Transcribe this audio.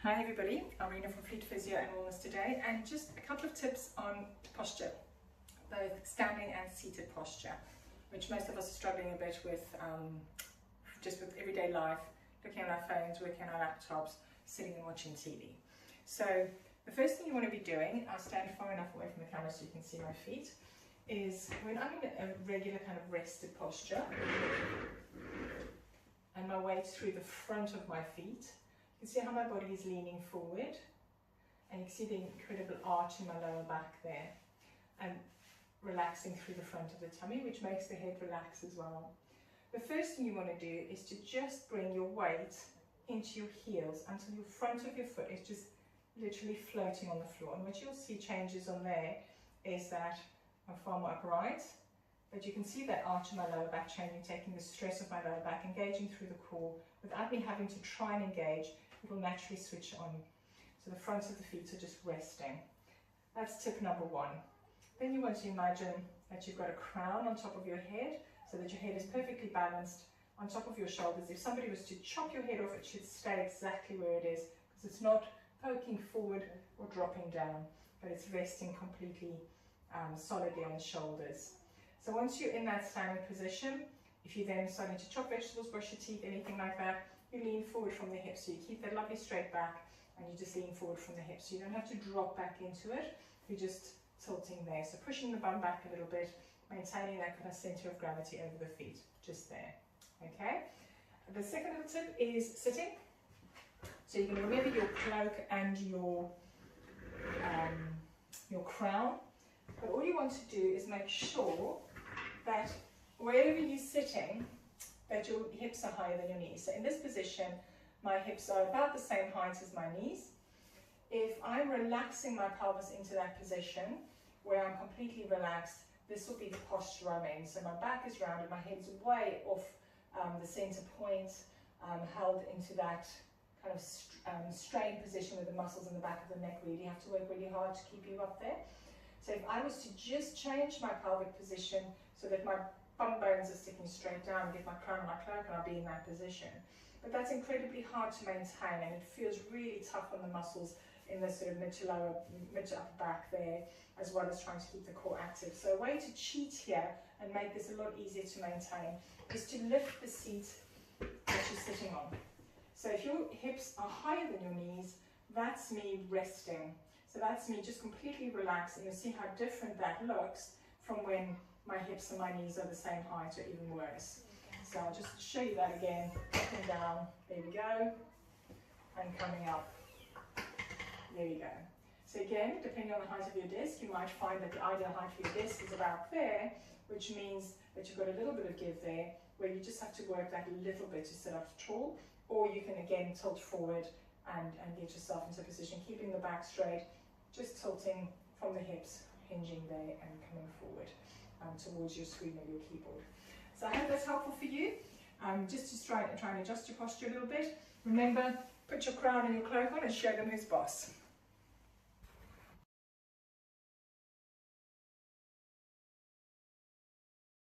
Hi everybody, Elrina from Fleet Physio and Wellness today, and just a couple of tips on posture, both standing and seated posture, which most of us are struggling a bit with, just with everyday life, looking at our phones, working on our laptops, sitting and watching TV. So the first thing you want to be doing, I'll stand far enough away from the camera so you can see my feet, is when I'm in a regular kind of rested posture, and my weight through the front of my feet. You can see how my body is leaning forward, and you can see the incredible arch in my lower back there, and relaxing through the front of the tummy, which makes the head relax as well. The first thing you want to do is to just bring your weight into your heels until your front of your foot is just literally floating on the floor. And what you'll see changes on there is that I'm far more upright, but you can see that arch in my lower back changing, taking the stress of my lower back, engaging through the core without me having to try and engage. It will naturally switch on. So the fronts of the feet are just resting. That's tip number one. Then you want to imagine that you've got a crown on top of your head so that your head is perfectly balanced on top of your shoulders. If somebody was to chop your head off, it should stay exactly where it is, because it's not poking forward or dropping down, but it's resting completely solidly on the shoulders. So once you're in that standing position, if you're then starting to chop vegetables, brush your teeth, anything like that, you lean forward from the hips. So you keep that lovely straight back and you just lean forward from the hips. So you don't have to drop back into it. You're just tilting there. So pushing the bum back a little bit, maintaining that kind of center of gravity over the feet, just there. Okay. The second little tip is sitting. So you're going to remember your cloak and your crown. But all you want to do is make sure that wherever you're sitting, that your hips are higher than your knees. So in this position, my hips are about the same height as my knees. If I'm relaxing my pelvis into that position, where I'm completely relaxed, this will be the posture I'm in. So my back is rounded, my head's way off the center point, held into that kind of strained position with the muscles in the back of the neck really have to work really hard to keep you up there. So if I was to just change my pelvic position so that my bum bones are sticking straight down, get my crown and my cloak, and I'll be in that position. But that's incredibly hard to maintain, and it feels really tough on the muscles in the sort of mid to upper back there, as well as trying to keep the core active. So a way to cheat here and make this a lot easier to maintain is to lift the seat that you're sitting on. So if your hips are higher than your knees, that's me resting. So that's me just completely relaxed, and you'll see how different that looks from when my hips and my knees are the same height or even worse. So I'll just show you that again, up and down, there we go, and coming up, there you go. So again, depending on the height of your disc, you might find that the ideal height for your disc is about there, which means that you've got a little bit of give there, where you just have to work that little bit to sit up tall, or you can again tilt forward and get yourself into a position, keeping the back straight, just tilting from the hips, hinging there and coming forward towards your screen or your keyboard. So I hope that's helpful for you. Just to try and adjust your posture a little bit. Remember, put your crown and your cloak on and show them who's boss.